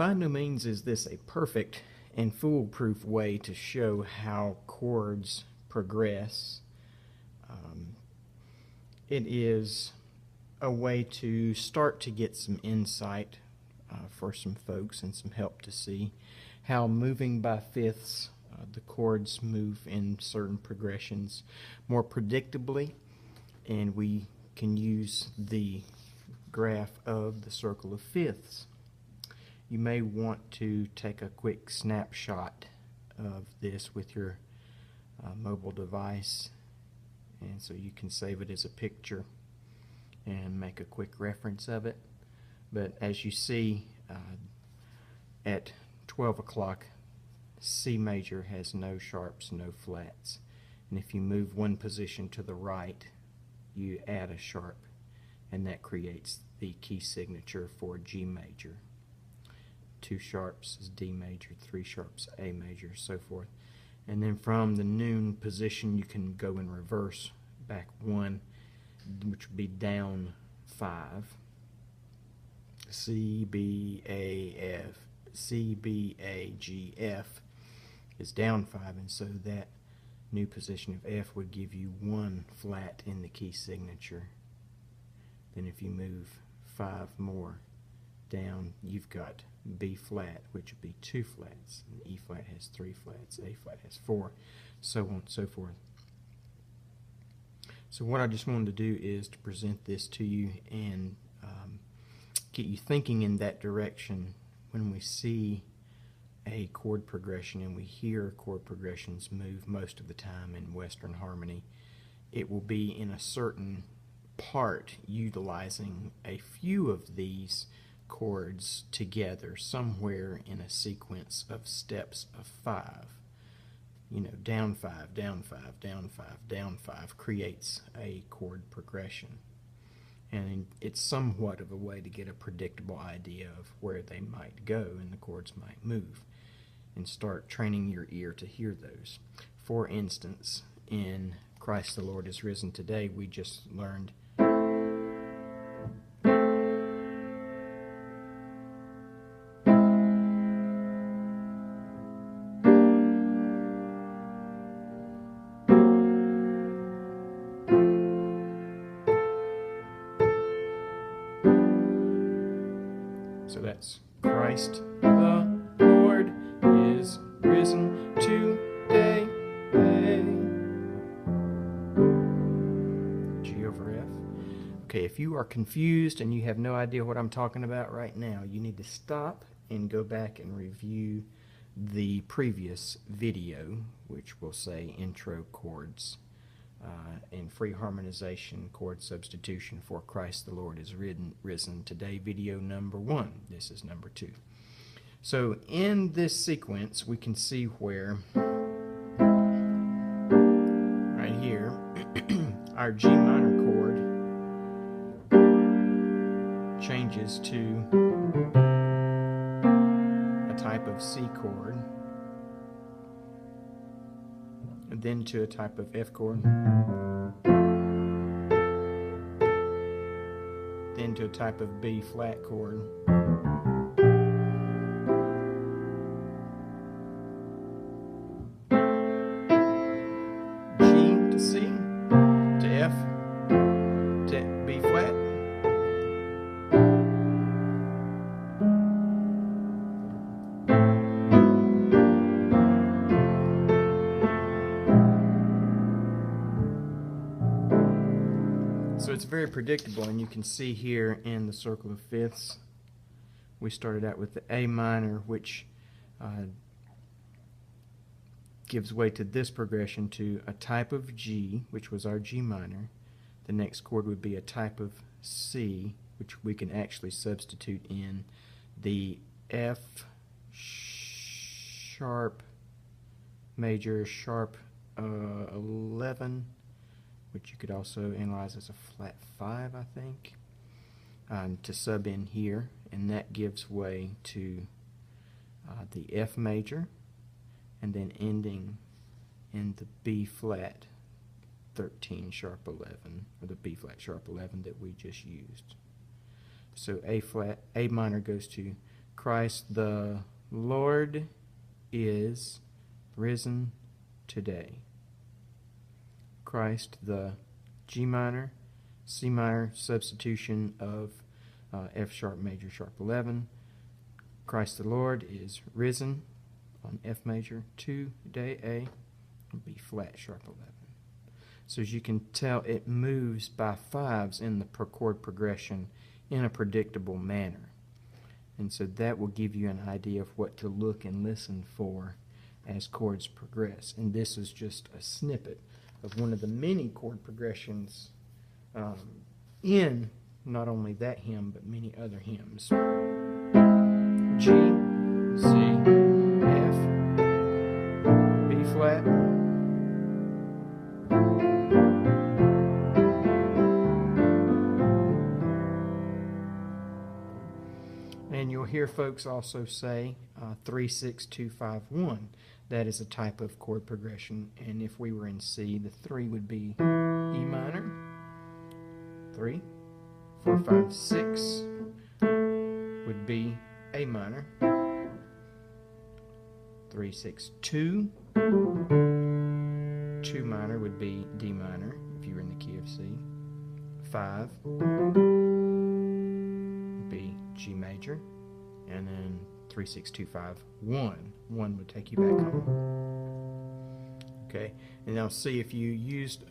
By no means is this a perfect and foolproof way to show how chords progress. It is a way to start to get some insight for some folks and some help to see how moving by fifths, the chords move in certain progressions more predictably, and we can use the graph of the circle of fifths. You may want to take a quick snapshot of this with your mobile device, and so you can save it as a picture and make a quick reference of it. But as you see, at 12 o'clock, C major has no sharps, no flats. And if you move one position to the right, you add a sharp, and that creates the key signature for G major. 2 sharps is D major, 3 sharps A major, so forth. And then from the noon position, you can go in reverse, back 1, which would be down 5. C, B, A, F, C, B, A, G, F is down 5, and so that new position of F would give you 1 flat in the key signature. Then if you move 5 more down, you've got B flat, which would be 2 flats, and E flat has 3 flats, A flat has 4, so on and so forth. So what I just wanted to do is to present this to you and get you thinking in that direction. When we see a chord progression and we hear chord progressions move most of the time in Western harmony, it will be in a certain part utilizing a few of these chords together somewhere in a sequence of steps of 5. You know, down 5, down 5, down 5, down 5 creates a chord progression. And it's somewhat of a way to get a predictable idea of where they might go and the chords might move, and start training your ear to hear those. For instance, in Christ the Lord is Risen Today, we just learned so that's Christ the Lord is risen today. G over F. Okay, if you are confused and you have no idea what I'm talking about right now, you need to stop and go back and review the previous video, which will say intro chords and free harmonization chord substitution for Christ the Lord is Risen Today, video number 1. This is number 2. So in this sequence, we can see where right here our G minor chord changes to a type of C chord, and then to a type of F chord, then to a type of B flat chord, G to C, to F, to B flat, so it's very predictable. And you can see here in the circle of fifths, we started out with the A minor, which gives way to this progression to a type of G, which was our G minor. The next chord would be a type of C, which we can actually substitute in the F sharp major sharp 11, which you could also analyze as a flat 5, I think, to sub in here, and that gives way to the F major, and then ending in the B flat 13 sharp 11, or the B flat sharp 11 that we just used. So A minor goes to Christ the Lord is risen today. Christ the G minor, C minor substitution of F sharp major sharp 11. Christ the Lord is risen on F major today, A, and B flat sharp 11. So as you can tell, it moves by fives in the chord progression in a predictable manner. And so that will give you an idea of what to look and listen for as chords progress. And this is just a snippet of one of the many chord progressions in not only that hymn, but many other hymns. G, C, F, B flat, and you'll hear folks also say 3, 6, 2, 5, 1. That is a type of chord progression, and if we were in C, the 3 would be E minor, 3, 4, 5, 6 would be A minor, 3, 6, 2, 2 minor would be D minor if you were in the key of C, 5 would be G major, and then 3, 6, 2, 5, 1. 1 would take you back home. Okay, and now see if you used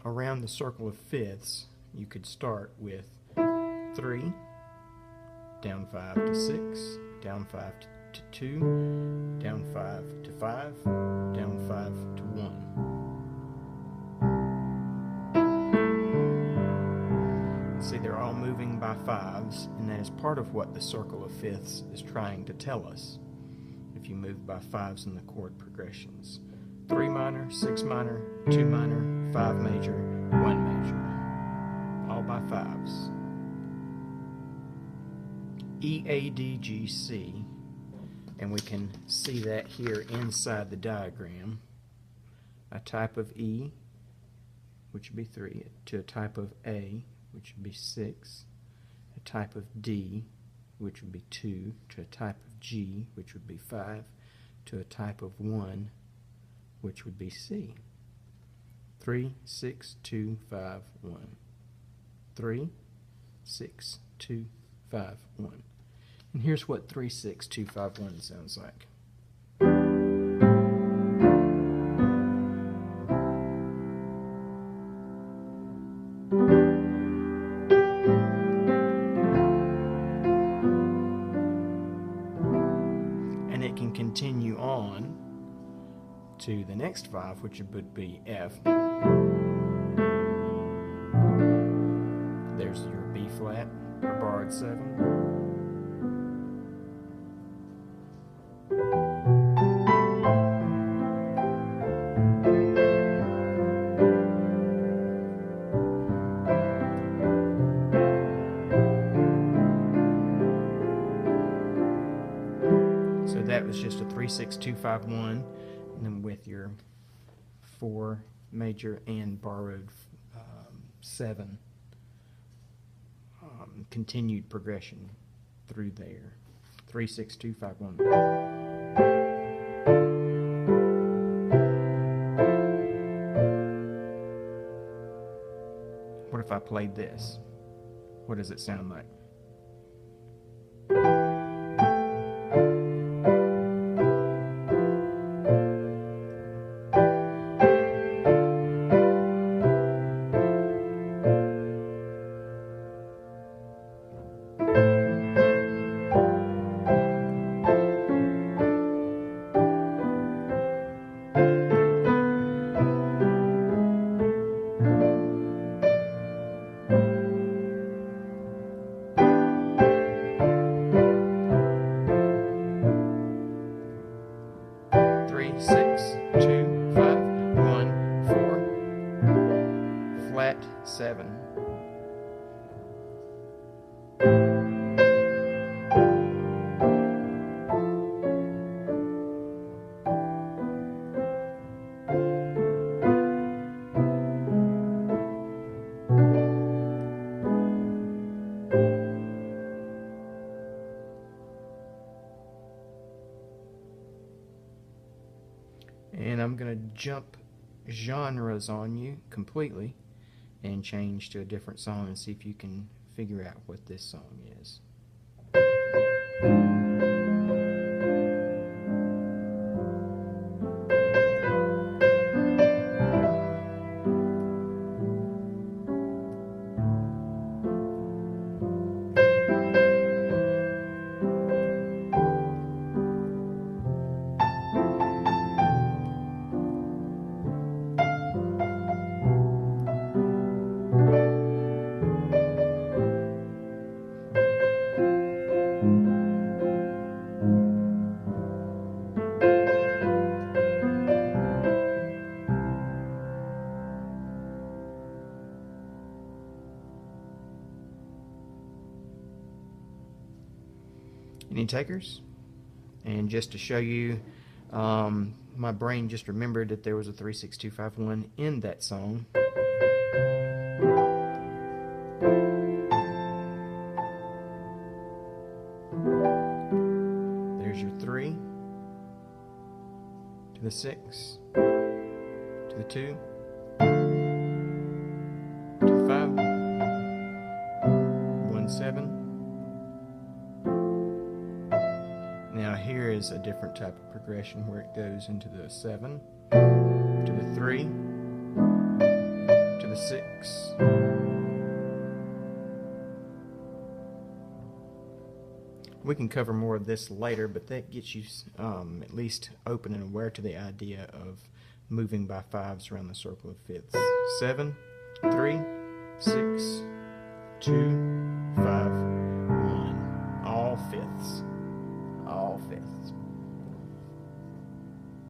around the circle of fifths, you could start with 3, down 5 to 6, down 5 to 2, down 5 to 5, down 5 to 1. See, they're all moving by fives, and that is part of what the circle of fifths is trying to tell us. If you move by fives in the chord progressions. 3 minor, 6 minor, 2 minor, 5 major, 1 major. All by fives. E, A, D, G, C. And we can see that here inside the diagram. A type of E, which would be 3, to a type of A, which would be 6, a type of D, which would be 2, to a type of G, which would be 5, to a type of 1, which would be C. 3, 6, 2, 5, 1. 3, 6, 2, 5, 1. And here's what 3, 6, 2, 5, 1 sounds like. And it can continue on to the next 5, which would be F. There's your B flat, or borrowed 7. So that was just a 3, 6, 2, 5, 1, and then with your 4 major and borrowed 7 continued progression through there. 3, 6, 2, 5, 1. What if I played this? What does it sound like? jump genres on you completely and change to a different song and see if you can figure out what this song is. Any takers? And just to show you, my brain just remembered that there was a 3-6-2-5-1 in that song. There's your 3 to the 6 to the 2 to the 5, 1 7. Now here is a different type of progression where it goes into the 7, to the 3, to the 6. We can cover more of this later, but that gets you at least open and aware to the idea of moving by 5s around the circle of fifths. 7, 3, 6, 2, 5, 1. All fifths. All fifths.